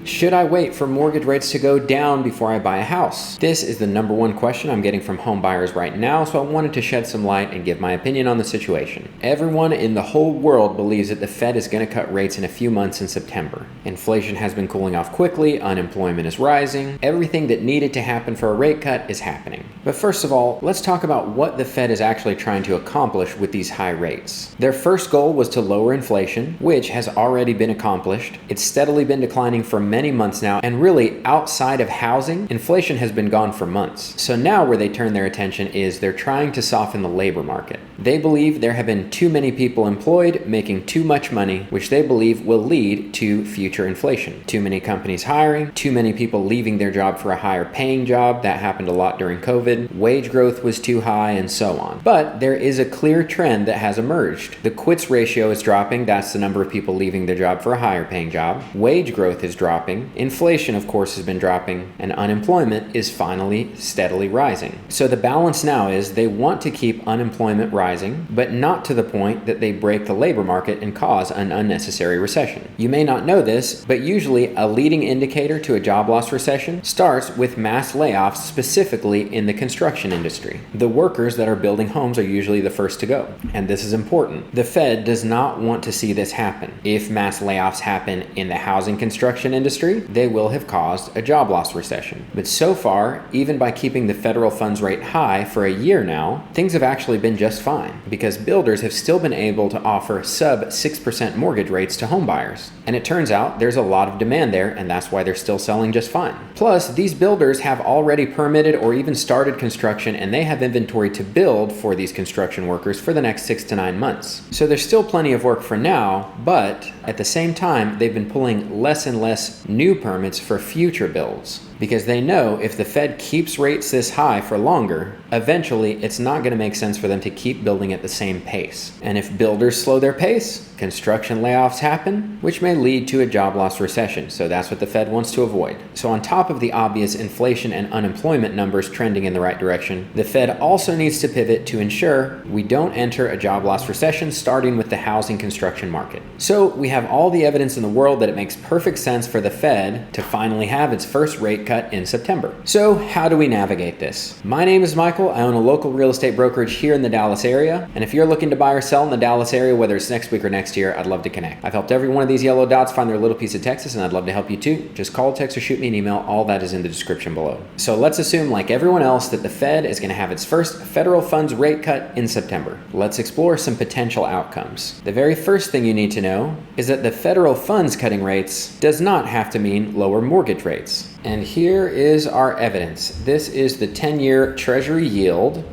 Should I wait for mortgage rates to go down before I buy a house? This is the number one question I'm getting from home buyers right now, so I wanted to shed some light and give my opinion on the situation. Everyone in the whole world believes that the Fed is going to cut rates in a few months in September. Inflation has been cooling off quickly, unemployment is rising, everything that needed to happen for a rate cut is happening. But first of all, let's talk about what the Fed is actually trying to accomplish with these high rates. Their first goal was to lower inflation, which has already been accomplished. It's steadily been declining for many months now, and really outside of housing, inflation has been gone for months. So now where they turn their attention is they're trying to soften the labor market. They believe there have been too many people employed making too much money, which they believe will lead to future inflation. Too many companies hiring, too many people leaving their job for a higher paying job. That happened a lot during COVID. Wage growth was too high and so on. But there is a clear trend that has emerged. The quits ratio is dropping. That's the number of people leaving their job for a higher paying job. Wage growth is dropping. Inflation, of course, has been dropping, and unemployment is finally steadily rising. So the balance now is they want to keep unemployment rising, but not to the point that they break the labor market and cause an unnecessary recession. You may not know this, but usually a leading indicator to a job loss recession starts with mass layoffs, specifically in the construction industry. The workers that are building homes are usually the first to go, and this is important. The Fed does not want to see this happen. If mass layoffs happen in the housing construction industry, they will have caused a job loss recession. But so far, even by keeping the federal funds rate high for a year now, things have actually been just fine because builders have still been able to offer sub 6% mortgage rates to home buyers. And it turns out there's a lot of demand there, and that's why they're still selling just fine. Plus, these builders have already permitted or even started construction, and they have inventory to build for these construction workers for the next 6 to 9 months. So there's still plenty of work for now, but at the same time, they've been pulling less and less new permits for future builds because they know if the Fed keeps rates this high for longer, eventually it's not going to make sense for them to keep building at the same pace. And if builders slow their pace, construction layoffs happen, which may lead to a job loss recession. So that's what the Fed wants to avoid. So on top of the obvious inflation and unemployment numbers trending in the right direction, the Fed also needs to pivot to ensure we don't enter a job loss recession, starting with the housing construction market. So we have all the evidence in the world that it makes perfect sense for the Fed to finally have its first rate cut in September. So how do we navigate this? My name is Michael. I own a local real estate brokerage here in the Dallas area. And if you're looking to buy or sell in the Dallas area, whether it's next week or next year, I'd love to connect. I've helped every one of these yellow dots find their little piece of Texas, and I'd love to help you too. Just call, text, or shoot me an email. All that is in the description below. So let's assume, like everyone else, that the Fed is going to have its first federal funds rate cut in September. Let's explore some potential outcomes. The very first thing you need to know is that the federal funds cutting rates does not have to mean lower mortgage rates. And here is our evidence. This is the 10-year Treasury yield.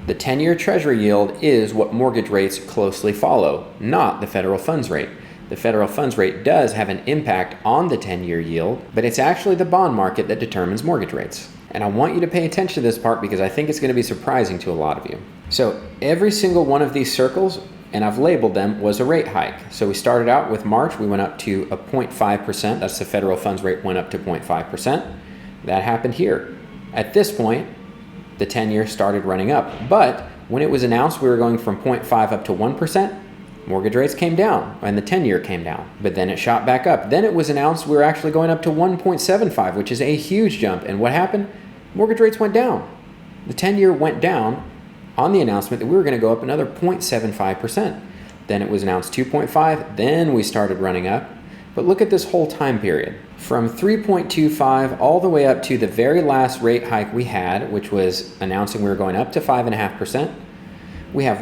The 10-year Treasury yield is what mortgage rates closely follow, not the federal funds rate. The federal funds rate does have an impact on the 10-year yield, but it's actually the bond market that determines mortgage rates. And I want you to pay attention to this part because I think it's going to be surprising to a lot of you. So every single one of these circles, and I've labeled them, was a rate hike. So we started out with March, we went up to a 0.5%. That's the federal funds rate went up to 0.5%. That happened here. At this point, the 10-year started running up. But when it was announced we were going from 0.5 up to 1%, mortgage rates came down and the 10-year came down. But then it shot back up. Then it was announced we were actually going up to 1.75, which is a huge jump. And what happened? Mortgage rates went down. The 10-year went down on the announcement that we were going to go up another 0.75%. Then it was announced 2.5, then we started running up. But look at this whole time period. From 3.25 all the way up to the very last rate hike we had, which was announcing we were going up to 5.5%, we have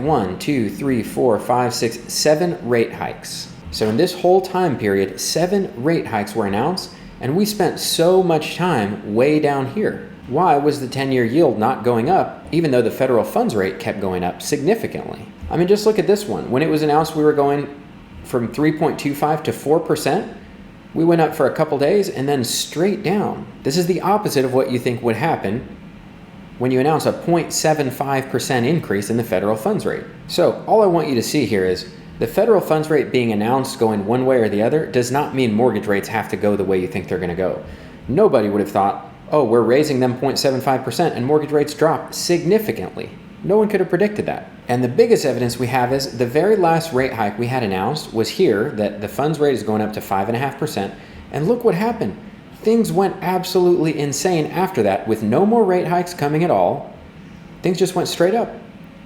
7 rate hikes. So in this whole time period, 7 rate hikes were announced, and we spent so much time way down here. Why was the 10-year yield not going up, even though the federal funds rate kept going up significantly? I mean, just look at this one. When it was announced we were going from 3.25 to 4%, we went up for a couple days and then straight down. This is the opposite of what you think would happen when you announce a 0.75% increase in the federal funds rate. So all I want you to see here is the federal funds rate being announced going one way or the other does not mean mortgage rates have to go the way you think they're going to go. Nobody would have thought, oh, we're raising them 0.75% and mortgage rates drop significantly. No one could have predicted that. And the biggest evidence we have is the very last rate hike we had announced was here, that the funds rate is going up to 5.5%, And look what happened. Things went absolutely insane after that with no more rate hikes coming at all. Things just went straight up.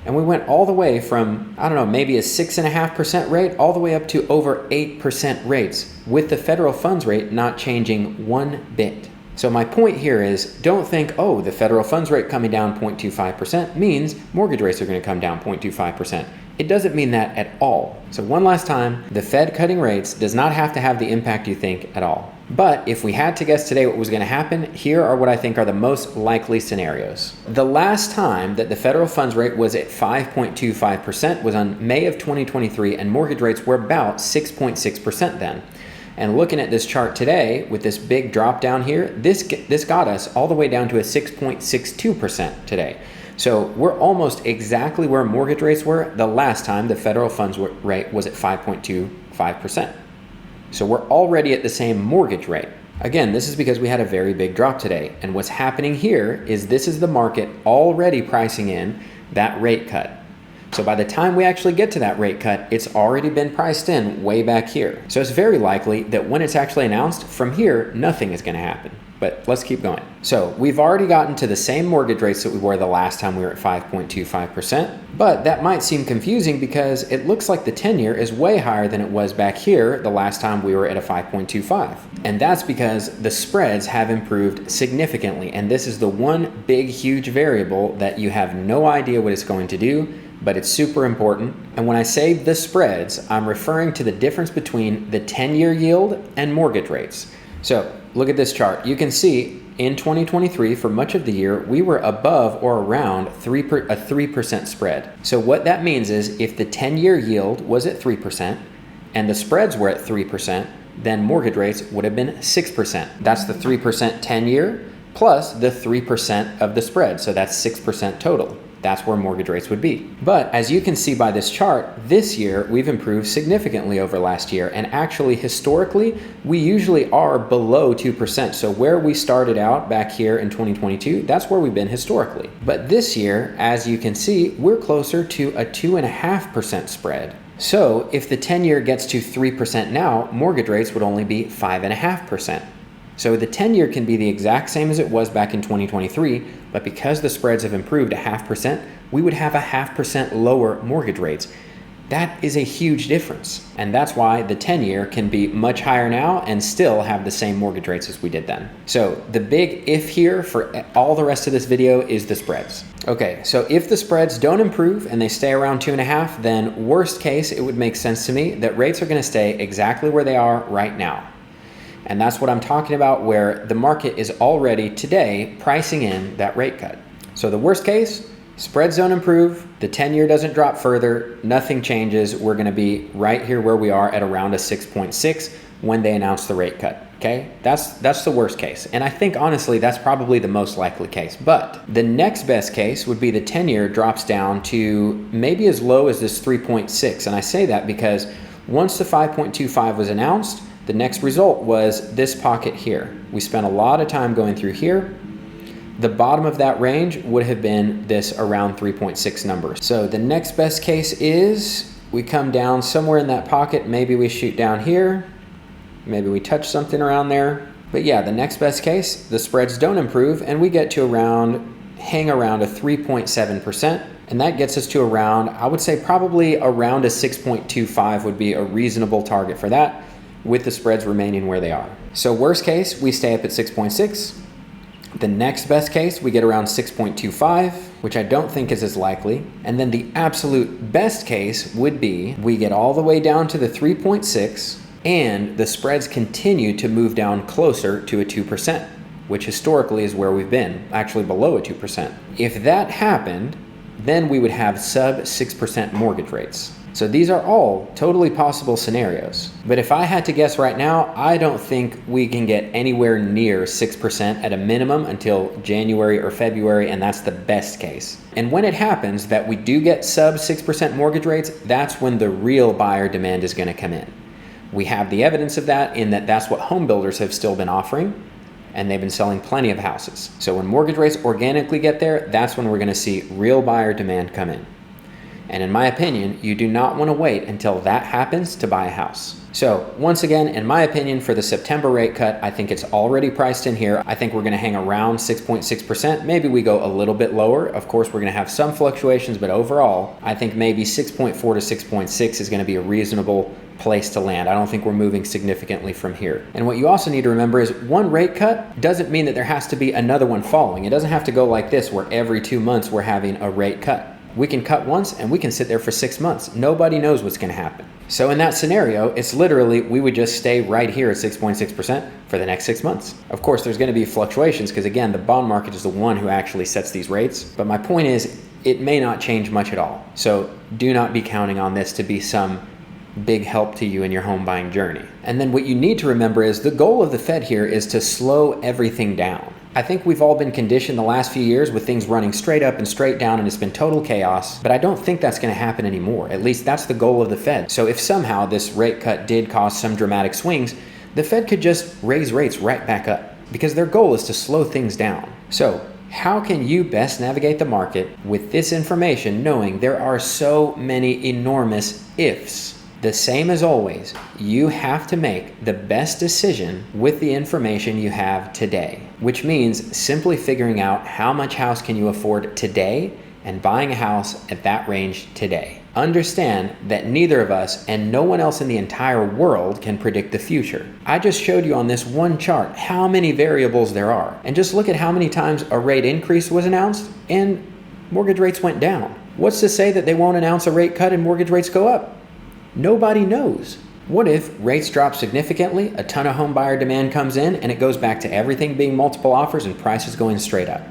And we went all the way from, I don't know, maybe a 6.5% rate all the way up to over 8% rates, with the federal funds rate not changing one bit. So my point here is, don't think, oh, the federal funds rate coming down 0.25% means mortgage rates are going to come down 0.25%. It doesn't mean that at all. So one last time, the Fed cutting rates does not have to have the impact you think at all. But if we had to guess today what was going to happen, here are what I think are the most likely scenarios. The last time that the federal funds rate was at 5.25% was on May of 2023, and mortgage rates were about 6.6% then. And looking at this chart today, with this big drop down here, this got us all the way down to a 6.62% today. So we're almost exactly where mortgage rates were the last time the federal funds rate was at 5.25%. So we're already at the same mortgage rate. Again, this is because we had a very big drop today. And what's happening here is this is the market already pricing in that rate cut. So by the time we actually get to that rate cut, it's already been priced in way back here. So it's very likely that when it's actually announced, from here, nothing is going to happen. But let's keep going. So we've already gotten to the same mortgage rates that we were the last time we were at 5.25%, but that might seem confusing because it looks like the 10-year is way higher than it was back here the last time we were at a 5.25. And that's because the spreads have improved significantly. And this is the one big, huge variable that you have no idea what it's going to do, but it's super important. And when I say the spreads, I'm referring to the difference between the 10-year yield and mortgage rates. So look at this chart. You can see in 2023, for much of the year, we were above or around a 3% spread. So what that means is if the 10-year yield was at 3% and the spreads were at 3%, then mortgage rates would have been 6%. That's the 3% 10-year plus the 3% of the spread. So that's 6% total. That's where mortgage rates would be. But as you can see by this chart, this year we've improved significantly over last year. And actually, historically, we usually are below 2%. So where we started out back here in 2022, that's where we've been historically. But this year, as you can see, we're closer to a 2.5% spread. So if the 10-year gets to 3% now, mortgage rates would only be 5.5%. So the 10-year can be the exact same as it was back in 2023, but because the spreads have improved 0.5%, we would have 0.5% lower mortgage rates. That is a huge difference. And that's why the 10-year can be much higher now and still have the same mortgage rates as we did then. So the big if here for all the rest of this video is the spreads. Okay, so if the spreads don't improve and they stay around 2.5, then worst case, it would make sense to me that rates are going to stay exactly where they are right now. And that's what I'm talking about, where the market is already today pricing in that rate cut. So the worst case, spreads don't improve, the 10-year doesn't drop further, nothing changes. We're going to be right here where we are at around a 6.6 when they announce the rate cut. Okay, that's the worst case. And I think honestly, that's probably the most likely case. But the next best case would be the 10-year drops down to maybe as low as this 3.6. And I say that because once the 5.25 was announced, the next result was this pocket here. We spent a lot of time going through here. The bottom of that range would have been this around 3.6 number. So the next best case is we come down somewhere in that pocket. Maybe we shoot down here. Maybe we touch something around there. But yeah, the next best case, the spreads don't improve and we get to hang around a 3.7%. And that gets us to around, I would say probably around a 6.25 would be a reasonable target for that, with the spreads remaining where they are. So worst case, we stay up at 6.6. The next best case, we get around 6.25, which I don't think is as likely. And then the absolute best case would be we get all the way down to the 3.6 and the spreads continue to move down closer to a 2%, which historically is where we've been, actually below a 2%. If that happened, then we would have sub 6% mortgage rates. So these are all totally possible scenarios. But if I had to guess right now, I don't think we can get anywhere near 6% at a minimum until January or February, and that's the best case. And when it happens that we do get sub 6% mortgage rates, that's when the real buyer demand is going to come in. We have the evidence of that in that that's what home builders have still been offering, and they've been selling plenty of houses. So when mortgage rates organically get there, that's when we're going to see real buyer demand come in. And in my opinion, you do not want to wait until that happens to buy a house. So once again, in my opinion, for the September rate cut, I think it's already priced in here. I think we're going to hang around 6.6%. Maybe we go a little bit lower. Of course, we're going to have some fluctuations, but overall, I think maybe 6.4 to 6.6 is going to be a reasonable place to land. I don't think we're moving significantly from here. And what you also need to remember is one rate cut doesn't mean that there has to be another one following. It doesn't have to go like this, where every 2 months we're having a rate cut. We can cut once and we can sit there for 6 months. Nobody knows what's going to happen. So in that scenario, it's literally, we would just stay right here at 6.6% for the next 6 months. Of course, there's going to be fluctuations because, again, the bond market is the one who actually sets these rates. But my point is, it may not change much at all. So do not be counting on this to be some big help to you in your home buying journey. And then what you need to remember is the goal of the Fed here is to slow everything down. I think we've all been conditioned the last few years with things running straight up and straight down, and it's been total chaos, but I don't think that's going to happen anymore. At least that's the goal of the Fed. So if somehow this rate cut did cause some dramatic swings, the Fed could just raise rates right back up because their goal is to slow things down. So how can you best navigate the market with this information, knowing there are so many enormous ifs? The same as always, you have to make the best decision with the information you have today, which means simply figuring out how much house can you afford today and buying a house at that range today. Understand that neither of us and no one else in the entire world can predict the future. I just showed you on this one chart how many variables there are. And just look at how many times a rate increase was announced and mortgage rates went down. What's to say that they won't announce a rate cut and mortgage rates go up? Nobody knows. What if rates drop significantly, a ton of home buyer demand comes in, and it goes back to everything being multiple offers and prices going straight up?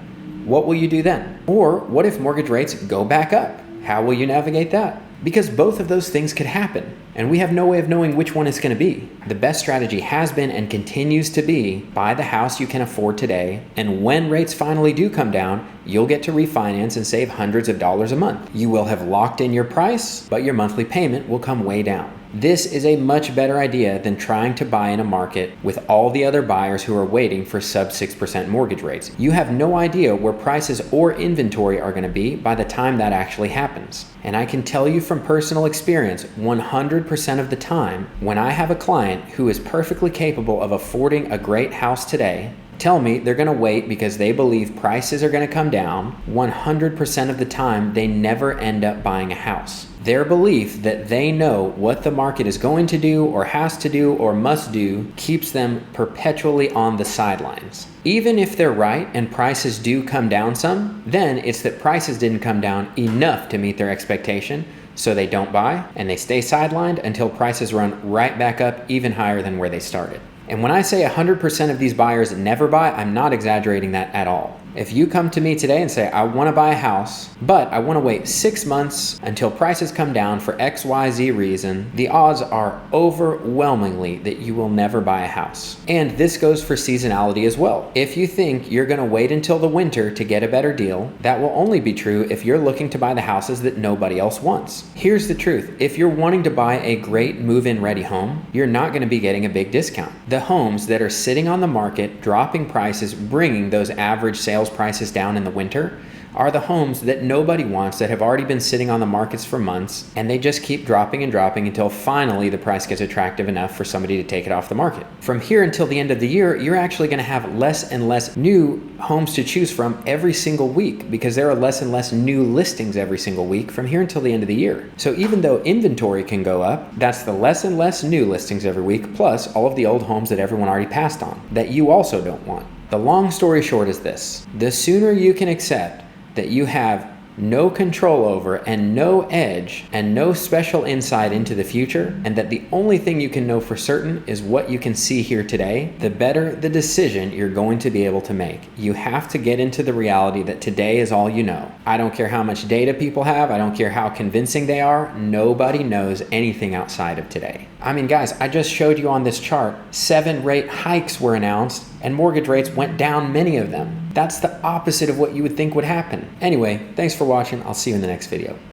What will you do then? Or what if mortgage rates go back up? How will you navigate that? Because both of those things could happen, and we have no way of knowing which one it's going to be. The best strategy has been and continues to be buy the house you can afford today, and when rates finally do come down, you'll get to refinance and save hundreds of dollars a month. You will have locked in your price, but your monthly payment will come way down. This is a much better idea than trying to buy in a market with all the other buyers who are waiting for sub 6% mortgage rates. You have no idea where prices or inventory are going to be by the time that actually happens. And I can tell you from personal experience, 100% of the time, when I have a client who is perfectly capable of affording a great house today, tell me they're going to wait because they believe prices are going to come down, 100% of the time they never end up buying a house. Their belief that they know what the market is going to do or has to do or must do keeps them perpetually on the sidelines. Even if they're right and prices do come down some, then it's that prices didn't come down enough to meet their expectation, so they don't buy and they stay sidelined until prices run right back up even higher than where they started. And when I say 100% of these buyers never buy, I'm not exaggerating that at all. If you come to me today and say, I want to buy a house, but I want to wait 6 months until prices come down for XYZ reason, the odds are overwhelmingly that you will never buy a house. And this goes for seasonality as well. If you think you're going to wait until the winter to get a better deal, that will only be true if you're looking to buy the houses that nobody else wants. Here's the truth. If you're wanting to buy a great move-in ready home, you're not going to be getting a big discount. The homes that are sitting on the market, dropping prices, bringing those average sales prices down in the winter are the homes that nobody wants, that have already been sitting on the markets for months, and they just keep dropping and dropping until finally the price gets attractive enough for somebody to take it off the market. From here until the end of the year, you're actually going to have less and less new homes to choose from every single week because there are less and less new listings every single week from here until the end of the year. So even though inventory can go up, that's the less and less new listings every week, plus all of the old homes that everyone already passed on that you also don't want. The long story short is this: the sooner you can accept that you have no control over and no edge and no special insight into the future, and that the only thing you can know for certain is what you can see here today, the better the decision you're going to be able to make. You have to get into the reality that today is all you know. I don't care how much data people have. I don't care how convincing they are. Nobody knows anything outside of today. I mean, guys, I just showed you on this chart, 7 rate hikes were announced and mortgage rates went down, many of them. That's the opposite of what you would think would happen. Anyway, thanks for watching. I'll see you in the next video.